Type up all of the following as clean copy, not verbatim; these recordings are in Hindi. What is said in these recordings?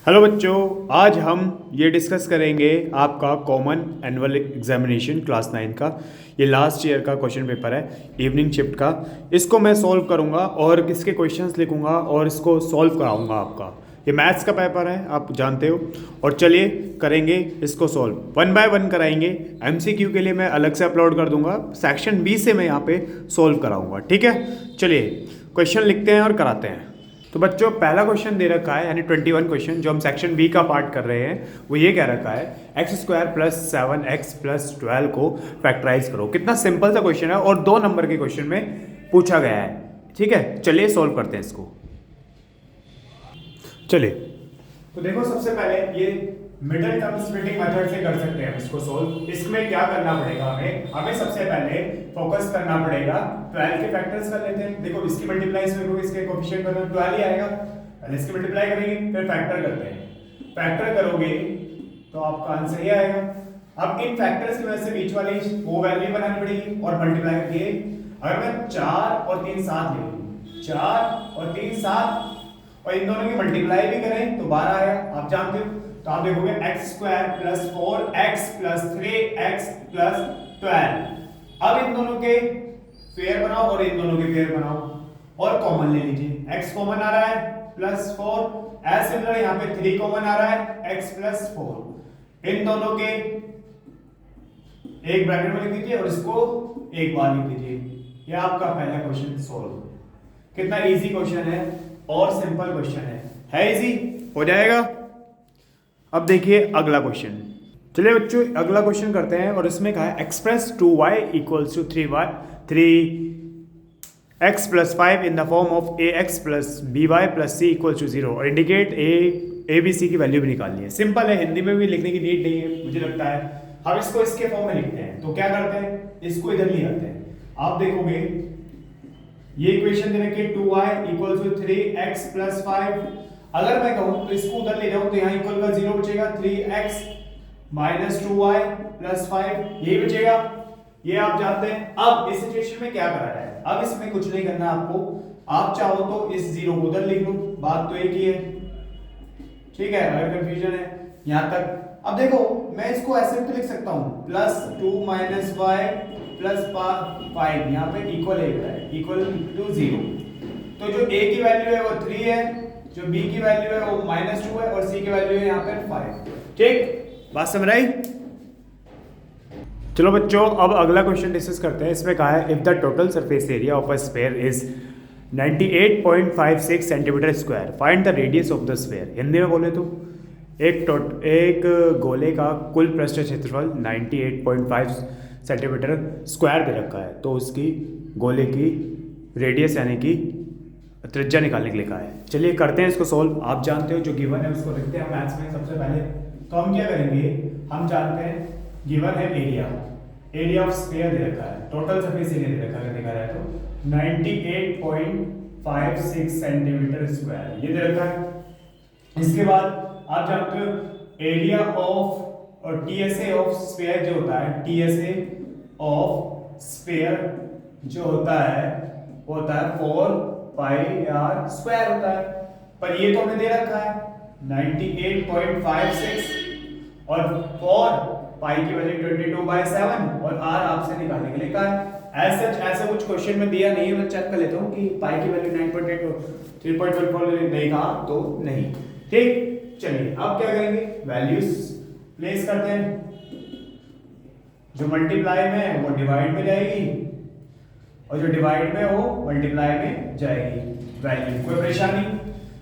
हेलो बच्चों, आज हम ये डिस्कस करेंगे आपका कॉमन एनुअल एग्जामिनेशन क्लास 9 का। ये लास्ट ईयर का क्वेश्चन पेपर है इवनिंग शिफ्ट का। इसको मैं सॉल्व करूंगा और इसके क्वेश्चंस लिखूंगा और इसको सॉल्व कराऊंगा आपका। ये मैथ्स का पेपर है, आप जानते हो। और चलिए करेंगे इसको सॉल्व, वन बाय वन कराएंगे। एमसीक्यू के लिए मैं अलग से अपलोड कर दूंगा, सेक्शन बी से मैं यहाँ पे सॉल्व कराऊंगा, ठीक है। चलिए क्वेश्चन लिखते हैं और कराते हैं। तो बच्चों पहला क्वेश्चन दे रखा है, यानी 21 क्वेश्चन जो हम सेक्शन बी का पार्ट कर रहे हैं, वो ये कह रखा है x square plus 7x plus 12 को फैक्टराइज करो। कितना सिंपल सा क्वेश्चन है और 2 नंबर के क्वेश्चन में पूछा गया है, ठीक है। चलिए सॉल्व करते हैं इसको। चलिए तो देखो, सबसे पहले ये मिडिल टर्म स्प्लिटिंग मेथड से कर सकते हैं हम इसको सॉल्व। इसमें क्या करना पड़ेगा, हमें सबसे पहले फोकस करना पड़ेगा। 12 के फैक्टर्स कर लेते हैं। देखो इसकी मल्टीप्लाई इसमें करोगे, इसके कोएफिशिएंट बनो 12 ही आएगा। पहले इसकी मल्टीप्लाई करेंगे फिर फैक्टर करते हैं। फैक्टर करोगे तो आपका आंसर ये आएगा। अब इन फैक्टर्स की वजह से बीच वाली वो वैल्यू बनानी पड़ेगी और मल्टीप्लाई करके। अगर मैं 4 और 3 7 ले लूं, 4 और 3 7 और इन दोनों की मल्टीप्लाई भी करें तो 12 आएगा, आप जानते हो। तो आप देखोगे x square plus 4x plus 3x plus 12। अब इन दोनों के पेयर बनाओ और इन दोनों के पेयर बनाओ और कॉमन ले लीजिए। x कॉमन आ रहा है प्लस 4, एज सिमिलर यहाँ पे 3 कॉमन आ रहा है x प्लस 4। इन दोनों के एक ब्रैकेट में लिख दीजिए और इसको एक बार लिख दीजिए। यह आपका पहला क्वेश्चन सॉल्व। कितना इजी क्वेश्चन है और सिंपल क्वेश्चन है इजी, हो जाएगा। अब देखिए अगला क्वेश्चन। चलिए बच्चों अगला क्वेश्चन करते हैं और इसमें कहा है express 2y equals to 3x plus 5 in the form of ax plus by plus c equals to 0 और इंडिकेट a b c की वैल्यू भी निकालनी है। सिंपल है, हिंदी में भी लिखने की नीड नहीं है मुझे लगता है। हम इसको इसके फॉर्म में लिखते हैं तो क्या करते हैं, इसको इधर ले आते हैं। आप देखोगे ये इक्वेशन दे रखी है 2y equals to 3x plus 5। अगर मैं कहूं तो इसको उधर ले जाऊं तो यहां इक्वल का 0 बचेगा, 3x माइनस 2y प्लस 5 ये बचेगा। ये आप जानते हैं। अब इस सिचुएशन में क्या करा है, अब इसमें कुछ नहीं करना आपको। आप चाहो तो इस 0 को उधर लिख लो, बात तो एक ही है, ठीक है। अगर कंफ्यूजन है यहां तक। अब देखो मैं इसको ऐसे भी तो लिख सकता हूं, प्लस 2 माइनस y प्लस 5 यहाँ पे इक्वल है, इक्वल टू 0। तो जो a की वैल्यू है वो 3 है, जो b की वैल्यू है वो -2 है और c की वैल्यू है यहाँ पे 5। ठीक, बात समझ आई। चलो बच्चों अब अगला क्वेश्चन डिस्कस करते हैं। इसमें कहा है if the total surface area of a sphere is 98.56 centimetre square find the radius of the sphere. Hindi में बोले तो एक गोले का कुल पृष्ठ क्षेत्रफल 98.5 सेंटीमीटर स्क्वायर दे रखा है, तो उसकी गोले की रेडियस यानी कि त्रिज्या निकालने के लिए कहा है। चलिए करते हैं इसको सॉल्व। आप जानते हो जो गिवन है उसको लिखते हैं मैथ्स में सबसे पहले। तो हम क्या करेंगे, हम जानते हैं गिवन है एरिया ऑफ स्फीयर दे रखा है, टोटल सरफेस एरिया दे रखा है, देखा जाए तो 98.56 सेंटीमीटर स्क्वायर ये दे रखा है। इसके बाद आप जानते हो एरिया ऑफ और टीएसए ऑफ स्फीयर जो होता है, टीएसए ऑफ स्फीयर जो होता है वो होता है 4 पाई आर स्क्वायर होता है। पर ये तो हमें दे रखा है 98.56 और 4 पाई की वैल्यू 22/7 और आर आपसे निकालने के लिए कहा है। ऐसा कुछ क्वेश्चन में दिया नहीं है, मैं चेक कर लेता हूँ कि पाई की वैल्यू 9.8 3.14 नहीं कहा तो नहीं। ठीक, चलिए अब क्या करेंगे, वैल्यूज प्लेस करते हैं। जो मल्टीप्लाई में है वो डिवाइड में जाएगी और जो डिवाइड में हो मल्टीप्लाई में जाएगी वैल्यू, कोई परेशानी।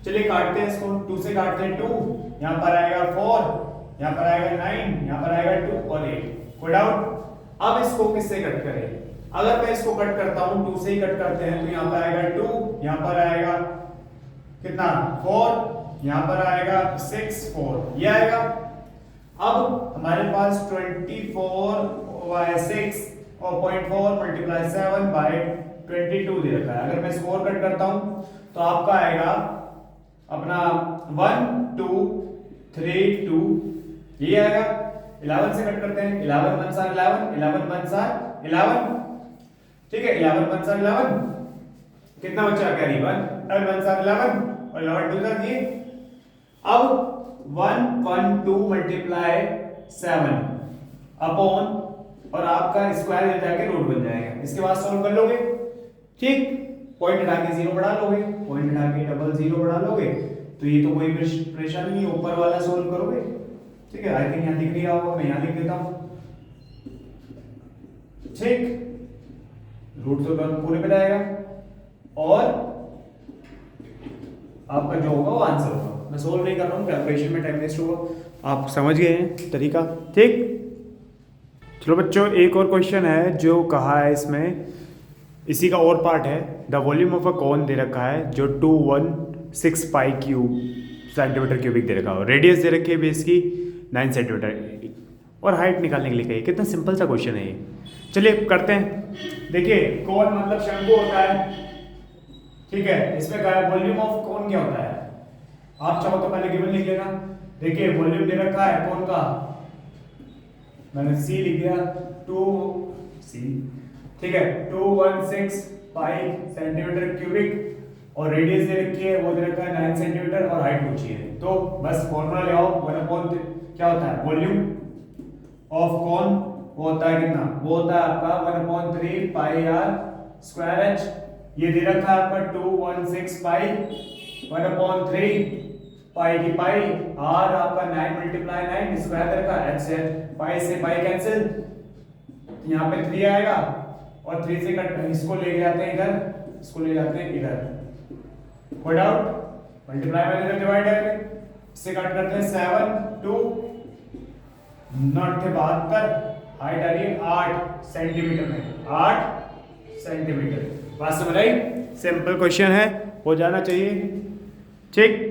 चलिए काटते हैं इसको, 2 से काटते हैं 2, यहाँ पर आएगा 4, यहाँ पर आएगा 9, यहाँ पर आएगा 2 और 8। कोई डाउट। अब इसको किससे कट करें, अगर मैं इसको कट करता हूँ 2 से ही कट करते हैं तो यहाँ पर आएगा 2, यहाँ पर आएगा कितना 4, यहाँ पर आएगा 6 4 ये आएगा। अब हमारे पास 24/6 और 0.4 मल्टीप्लाई 7/22 दे रखा है। अगर मैं स्कोर कट करता हूं तो आपका आएगा अपना 1 2 3 2 ये आएगा। 11 से कट करते हैं, 11 1 11 11 1 11, ठीक है। 11 1 11 कितना बचा, कैरी 1 1 11 और 11 2 ये। अब 112 मल्टीप्लाई 7 अपॉन और आपका स्क्वायर हो जाके रूट बन जाएगा। इसके बाद सॉल्व कर लोगे, ठीक, पॉइंट हटा के 0 बढ़ा लोगे, पॉइंट हटा के डबल 0 बढ़ा लोगे, तो ये तो कोई परेशानी नहीं, ऊपर वाला सॉल्व करोगे, ठीक है। आई थिंक यहाँ दिख नहीं रहा होगा, मैं यहाँ लिख देता हूँ, ठीक, रूट तो पूरे पे जाएगा और आपका जो होगा वो आंसर होगा। मैं सोल्व नहीं कर रहा हूँ, कैलकुलेशन में टाइम वेस्ट होगा, आप समझ गए हैं तरीका, ठीक। चलो बच्चों, एक और क्वेश्चन है जो कहा है इसमें, इसी का और पार्ट है। The volume of a cone दे रखा है जो 216 पाई क्यूब सेंटीमीटर क्यूबिक दे रखा हो, रेडियस दे रखी है बेस की 9 सेंटीमीटर और हाइट निकालने के लिए कही। कितना सिंपल सा क्वेश्चन है ये, चलिए करते हैं। देखिए कॉन मतलब शंकु होता है, ठीक है। इसमें क्या है, वॉल्यूम ऑफ कॉन क्या होता है, आप चाहो तो पहले गिवन लिख लेना। देखिए वॉल्यूम दे रखा है कॉन का, मैंने सी लिख दिया, 2c, ठीक है, 216 पाई सेंटीमीटर क्यूबिक और रेडियस दे रखी है, वो दे रखा है 9 सेंटीमीटर और हाइट पूछी है। तो बस फॉर्मूला ले आओ, 1 क्या होता है, वॉल्यूम ऑफ कॉन वो होता है कितना, वो होता है आपका 1/3 पाई आर स्क्वायर एच। ये दे रखा है आपका 216 पाई 1/3 पाई की पाई, आर आपका 9 मल्टीप्लाई 9 स्क्वायर दे रखा है, एच से पाई से पाई कैंसिल, यहाँ पे 3 आएगा और 3 से कट, इसको ले जाते हैं इधर, इसको ले जाते हैं इधर, कोई डाउट, मल्टीप्लाई में इधर डिवाइड है, इससे कट करते हैं 7 2 9 72, हाइट आ रही है 8 सेंटीमीटर में, 8 सेंटीमीटर। बात समझ आई, सिंपल क्वेश्चन है, हो जाना चाहिए, ठीक।